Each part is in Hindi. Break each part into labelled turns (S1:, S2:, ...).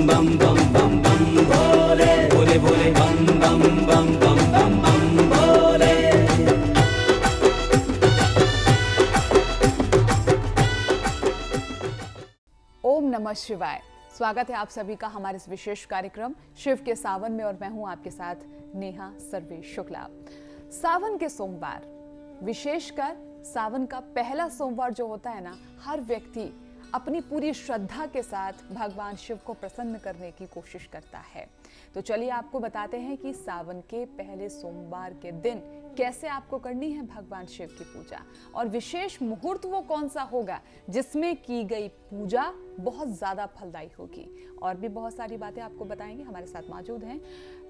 S1: बम बम बम बम भोले भोले भोले बम बम बम बम बम बम भोले।
S2: ओम नमः शिवाय। स्वागत है आप सभी का हमारे इस विशेष कार्यक्रम शिव के सावन में, और मैं हूं आपके साथ नेहा सर्वेश शुक्ला। सावन के सोमवार, विशेषकर सावन का पहला सोमवार जो होता है ना, हर व्यक्ति अपनी पूरी श्रद्धा के साथ भगवान शिव को प्रसन्न करने की कोशिश करता है। तो चलिए आपको बताते हैं कि सावन के पहले सोमवार के दिन कैसे आपको करनी है भगवान शिव की पूजा, और विशेष मुहूर्त वो कौन सा होगा जिसमें की गई पूजा बहुत ज्यादा फलदायी होगी। और भी बहुत सारी बातें आपको बताएंगे। हमारे साथ मौजूद हैं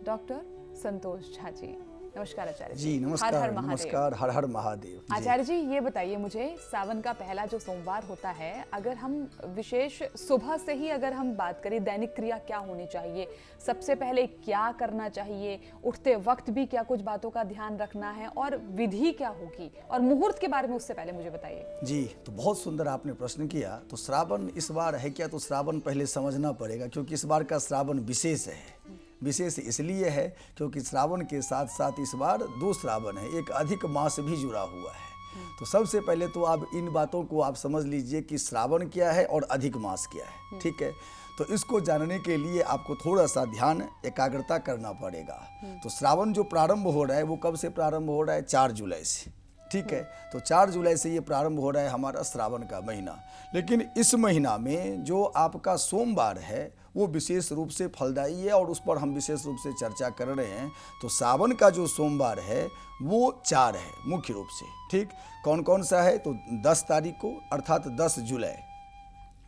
S2: डॉक्टर संतोष झा जी। नमस्कार आचार्य
S3: जी। नमस्कार।
S2: हर हर महादेव।
S3: नमस्कार। हर हर महादेव।
S2: आचार्य जी, ये बताइए मुझे, सावन का पहला जो सोमवार होता है, अगर हम विशेष सुबह से ही अगर हम बात करें, दैनिक क्रिया क्या होनी चाहिए, सबसे पहले क्या करना चाहिए, उठते वक्त भी क्या कुछ बातों का ध्यान रखना है, और विधि क्या होगी, और मुहूर्त के बारे में उससे पहले मुझे बताइए।
S3: जी, तो बहुत सुंदर आपने प्रश्न किया। तो श्रावण इस बार है क्या, तो श्रावण पहले समझना पड़ेगा, क्योंकि इस बार का श्रावण विशेष है। विशेष इसलिए है क्योंकि श्रावण के साथ साथ इस बार दो श्रावण है, एक अधिक मास भी जुड़ा हुआ है। तो सबसे पहले तो आप इन बातों को आप समझ लीजिए कि श्रावण क्या है और अधिक मास क्या है। ठीक है, तो इसको जानने के लिए आपको थोड़ा सा ध्यान एकाग्रता करना पड़ेगा। तो श्रावण जो प्रारंभ हो रहा है वो कब से प्रारंभ हो रहा है? 4 जुलाई से। ठीक है, तो 4 जुलाई से ये प्रारंभ हो रहा है हमारा श्रावण का महीना। लेकिन इस महीना में जो आपका सोमवार है वो विशेष रूप से फलदायी है, और उस पर हम विशेष रूप से चर्चा कर रहे हैं। तो सावन का जो सोमवार है वो 4 है मुख्य रूप से। ठीक, कौन कौन सा है? तो 10 तारीख को अर्थात 10 जुलाई,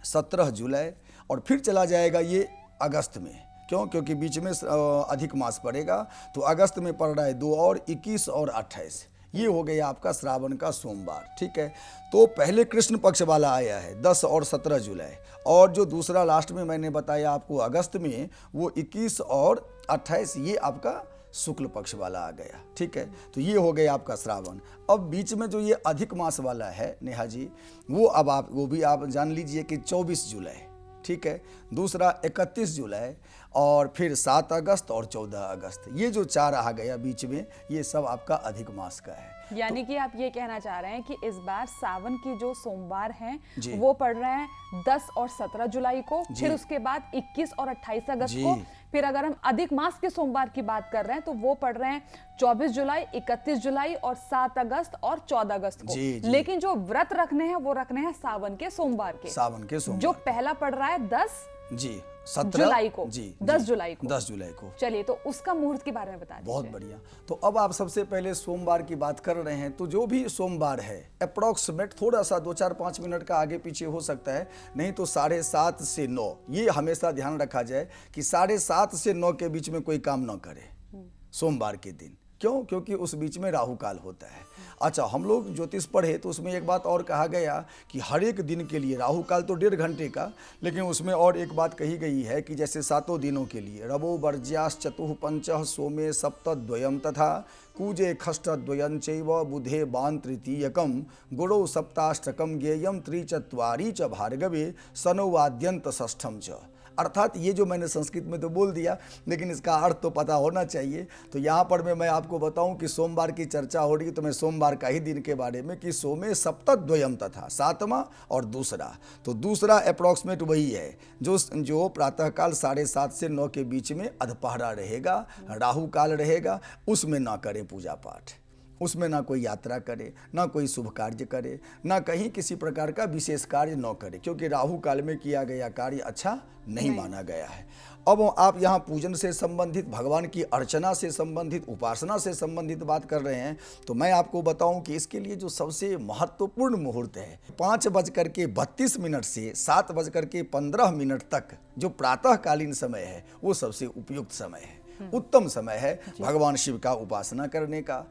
S3: 17 जुलाई, और फिर चला जाएगा ये अगस्त में। क्यों? क्योंकि बीच में अधिक मास पड़ेगा। तो अगस्त में पड़ रहा है 2 और 21 और 28। ये हो गया आपका श्रावण का सोमवार। ठीक है, तो पहले कृष्ण पक्ष वाला आया है 10 और 17 जुलाई, और जो दूसरा लास्ट में मैंने बताया आपको अगस्त में, वो 21 और 28, ये आपका शुक्ल पक्ष वाला आ गया। ठीक है, तो ये हो गया आपका श्रावण। अब बीच में जो ये अधिक मास वाला है नेहा जी, वो भी आप जान लीजिए कि 24 जुलाई। ठीक है, दूसरा 31 जुलाई, और फिर 7 अगस्त और 14 अगस्त। ये जो 4 आ गया बीच में, ये सब आपका अधिक मास का है।
S2: यानी कि आप ये कहना चाह रहे हैं कि इस बार सावन की जो सोमवार हैं
S3: जी।
S2: वो पड़ रहे हैं 10 और 17 जुलाई को, फिर उसके बाद 21 और 28 अगस्त को। फिर अगर हम अधिक मास के सोमवार की बात कर रहे हैं तो वो पड़ रहे हैं 24 जुलाई, 31 जुलाई और 7 अगस्त और 14 अगस्त को। लेकिन जो व्रत रखने हैं वो रखने हैं सावन के सोमवार के।
S3: सावन के सोमवार
S2: जो पहला पड़ रहा है 10
S3: जी 17
S2: जुलाई को।
S3: जी
S2: 10 जुलाई को।
S3: 10 जुलाई को।
S2: चलिए, तो उसका मुहूर्त के बारे में बता दीजिए।
S3: बहुत बढ़िया। तो अब आप सबसे पहले सोमवार की बात कर रहे हैं, तो जो भी सोमवार है अप्रॉक्सीमेट थोड़ा सा 2-4-5 मिनट का आगे पीछे हो सकता है, नहीं तो 7:30 से 9, ये हमेशा ध्यान रखा जाए कि 7:30 से 9 के बीच में कोई काम ना करे सोमवार के दिन। क्यों? क्योंकि उस बीच में राहु काल होता है। अच्छा, हम लोग ज्योतिष पढ़े तो उसमें एक बात और कहा गया कि हर एक दिन के लिए राहु काल तो 1.5 घंटे का, लेकिन उसमें और एक बात कही गई है कि जैसे 7 दिनों के लिए रवो वर्ज्यास चतुः पंचः सोमे सप्त द्वयम तथा कूजे खष्ट द्वयं चैव बुधे बान तृतीयकम गुरौ सप्ताष्टकम ज्ञेयम त्रिचत्वारी च भार्गवे सनोवाद्यंत षष्ठम च। अर्थात ये जो मैंने संस्कृत में तो बोल दिया, लेकिन इसका अर्थ तो पता होना चाहिए। तो यहाँ पर मैं आपको बताऊं कि सोमवार की चर्चा हो रही है, तो मैं सोमवार का ही दिन के बारे में कि सोमे सप्तद्वयम तथा 7वां और दूसरा। तो दूसरा अप्रॉक्सीमेट वही है जो प्रातःकाल 7:30 से 9 के बीच में अधपहरा रहेगा, राहु काल रहेगा। उसमें ना करें पूजा पाठ, उसमें ना कोई यात्रा करे, ना कोई शुभ कार्य करे, ना कहीं किसी प्रकार का विशेष कार्य न करे, क्योंकि राहु काल में किया गया कार्य अच्छा नहीं माना गया है। अब आप यहाँ पूजन से संबंधित, भगवान की अर्चना से संबंधित, उपासना से संबंधित बात कर रहे हैं, तो मैं आपको बताऊं कि इसके लिए जो सबसे महत्वपूर्ण मुहूर्त है 5:32 से 7:15 तक जो प्रातःकालीन समय है वो सबसे उपयुक्त समय है, उत्तम समय है भगवान शिव का उपासना करने का।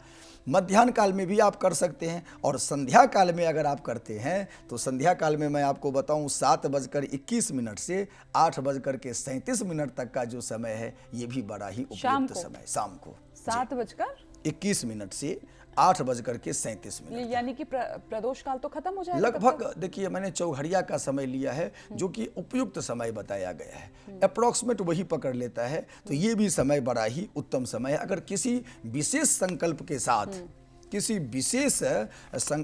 S3: मध्याह्न काल में भी आप कर सकते हैं, और संध्या काल में अगर आप करते हैं तो संध्या काल में मैं आपको बताऊं 7:21 से 8:37 तक का जो समय है ये भी बड़ा ही उपयुक्त समय। शाम को
S2: 7:21
S3: से 8:37।
S2: यानी कि प्रदोष काल तो खत्म हो जाएगा तब
S3: लगभग
S2: तक?
S3: देखिए मैंने चौघड़िया का समय लिया है जो कि उपयुक्त समय बताया गया है, अप्रोक्सीमेट वही पकड़ लेता है। तो ये भी समय बड़ा ही उत्तम समय है। अगर किसी विशेष संकल्प के साथ, किसी विशेष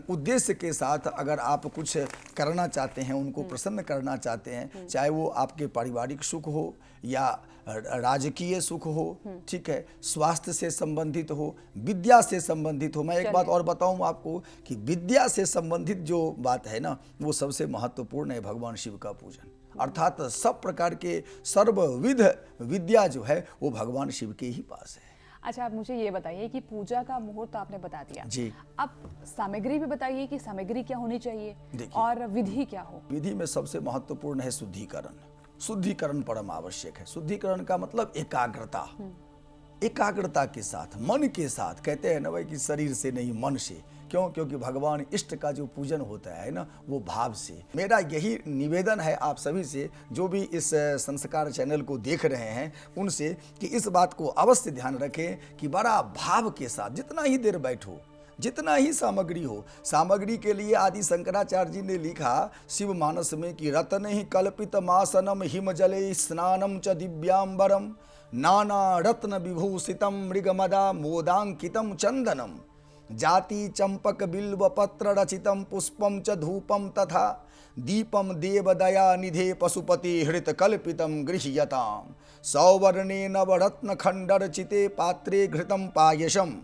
S3: उद्देश्य के साथ अगर आप कुछ करना चाहते हैं, उनको प्रसन्न करना चाहते हैं, चाहे वो आपके पारिवारिक सुख हो या राजकीय सुख हो, ठीक है, स्वास्थ्य से संबंधित हो, विद्या से संबंधित हो। मैं एक बात और बताऊं आपको कि विद्या से संबंधित जो बात है ना, वो सबसे महत्वपूर्ण है भगवान शिव का पूजन। अर्थात सब प्रकार के सर्वविध विद्या जो है वो भगवान शिव के ही पास है।
S2: अच्छा, आप मुझे ये बताइए कि पूजा का मुहूर्त तो आपने बता दिया
S3: जी।
S2: अब सामग्री भी बताइए कि सामग्री क्या होनी चाहिए
S3: देखिए।
S2: और विधि क्या हो।
S3: विधि में सबसे महत्वपूर्ण है शुद्धिकरण। शुद्धिकरण परम आवश्यक है। शुद्धिकरण का मतलब एकाग्रता। एकाग्रता के साथ, मन के साथ, कहते हैं ना भाई कि शरीर से नहीं मन से। क्यों? क्योंकि भगवान इष्ट का जो पूजन होता है ना, वो भाव से। मेरा यही निवेदन है आप सभी से, जो भी इस संस्कार चैनल को देख रहे हैं, उनसे कि इस बात को अवश्य ध्यान रखें कि बड़ा भाव के साथ जितना ही देर बैठो, जितना ही सामग्री हो। सामग्री के लिए आदि शंकराचार्य जी ने लिखा शिव मानस में कि रत्न ही कल्पित मासनम हिम जले स्नानम च दिव्यांबरम नाना रत्न विभूषितम मृगमदा मोदांकितम चंदनम जाति चंपक बिल्व पत्र रचितम पुष्पम च धूपम तथा दीपम देवदया निधे पशुपति हृत कल्पितम गृह्यताम सौवर्णे नवरत्न खंडरचिते पात्रे घृतम पायसम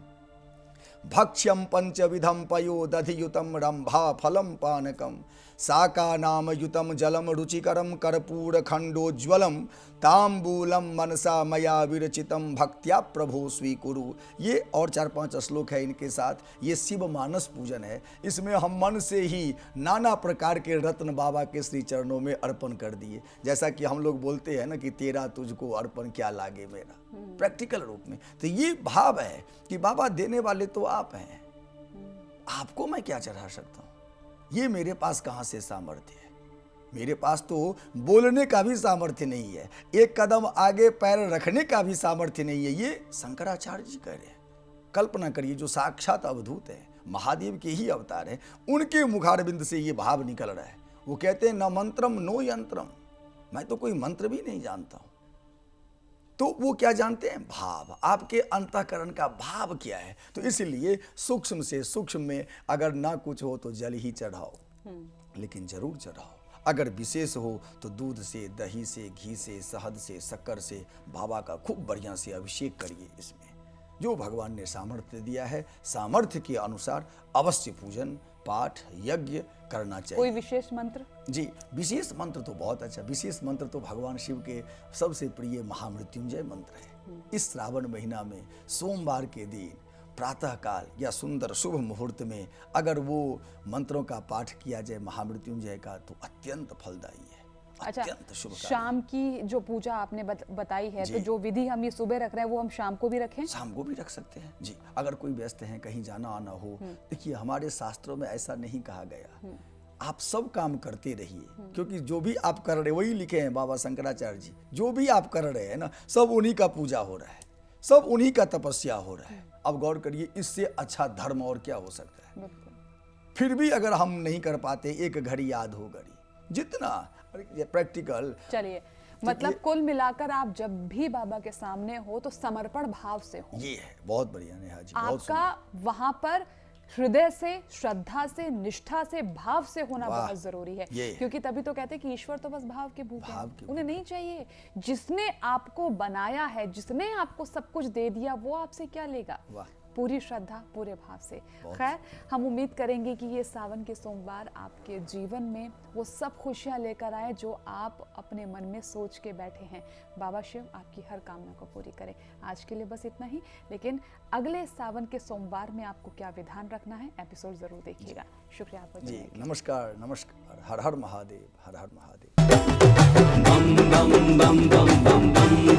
S3: भक्ष्यम पंचविधम पयो दधियुतम रंभा फलम पानकम साका नाम युतम जलम रुचिकरम कर्पूर खंडोज्वलम तांबूलम मनसा मया विरचितम भक्त्या प्रभो स्वीकुरु। ये और 4-5 श्लोक है इनके साथ। ये शिव मानस पूजन है। इसमें हम मन से ही नाना प्रकार के रत्न बाबा के श्री चरणों में अर्पण कर दिए। जैसा कि हम लोग बोलते हैं ना कि तेरा तुझको अर्पण क्या लागे मेरा, प्रैक्टिकल रूप में। तो ये भाव है कि बाबा देने वाले तो आप हैं, आपको मैं क्या चढ़ा सकता हूँ। ये मेरे पास कहाँ से सामर्थ्य है? मेरे पास तो बोलने का भी सामर्थ्य नहीं है, एक कदम आगे पैर रखने का भी सामर्थ्य नहीं है। ये शंकराचार्य जी कह रहे हैं। कल्पना करिए, जो साक्षात अवधूत है, महादेव के ही अवतार है, उनके मुखारबिंद से ये भाव निकल रहा है। वो कहते हैं न मंत्रम नो यंत्रम, मैं तो कोई मंत्र भी नहीं जानता हूं। तो वो क्या जानते हैं? भाव। आपके अंतःकरण का भाव क्या है? तो इसलिए सूक्ष्म से सूक्ष्म में अगर ना कुछ हो तो जल ही चढ़ाओ, लेकिन जरूर चढ़ाओ। अगर विशेष हो तो दूध से, दही से, घी से, शहद से, शक्कर से बाबा का खूब बढ़िया से अभिषेक करिए। इसमें जो भगवान ने सामर्थ्य दिया है, सामर्थ्य के अनुसार अवश्य पूजन पाठ यज्ञ करना चाहिए।
S2: कोई विशेष मंत्र? जी,
S3: विशेष मंत्र तो बहुत अच्छा। विशेष मंत्र तो भगवान शिव के सबसे प्रिय महामृत्युंजय मंत्र है। इस श्रावण महीना में सोमवार के दिन प्रातः काल या सुंदर शुभ मुहूर्त में अगर वो मंत्रों का पाठ किया जाए महामृत्युंजय का, तो अत्यंत फलदायी है।
S2: अच्छा, शाम की जो पूजा आपने बताई है, तो जो विधि हम ये सुबह रख रहे हैं वो हम शाम को भी रखें?
S3: शाम को भी रख सकते हैं जी। अगर कोई व्यस्त है, कहीं जाना आना हो, देखिए हमारे शास्त्रों में ऐसा नहीं कहा गया। आप सब काम करते रहिए, क्योंकि जो भी आप कर रहे, वही लिखे हैं बाबा शंकराचार्य जी, जो भी आप कर रहे हैं ना, सब उन्हीं का पूजा हो रहा है, सब उन्हीं का तपस्या हो रहा है। अब गौर करिए, इससे अच्छा धर्म और क्या हो सकता है? फिर भी अगर हम नहीं कर पाते, एक घड़ी याद हो घड़ी, जितना प्रैक्टिकल।
S2: चलिए, मतलब कुल मिलाकर आप जब भी बाबा के सामने हो तो समर्पण भाव से हो।
S3: ये है बहुत बढ़िया नेहा जी,
S2: आपका वहां पर हृदय से, श्रद्धा से, निष्ठा से, भाव से होना बहुत जरूरी है। क्योंकि तभी तो कहते हैं कि ईश्वर तो बस भाव के भूखे हैं, उन्हें नहीं चाहिए। जिसने आपको बनाया है, जिसने आपको सब कुछ दे दिया, वो आपसे क्या लेगा? पूरी श्रद्धा, पूरे भाव से। खैर, हम उम्मीद करेंगे कि ये सावन के सोमवार आपके जीवन में वो सब खुशियां लेकर आए जो आप अपने मन में सोच के बैठे हैं। बाबा शिव आपकी हर कामना को पूरी करें। आज के लिए बस इतना ही, लेकिन अगले सावन के सोमवार में आपको क्या विधान रखना है, एपिसोड जरूर देखिएगा। शुक्रिया आपका जी।
S3: नमस्कार नमस्कार। हर हर महादेव, हर हर महादेव।
S1: बम बम बम बम बम बम।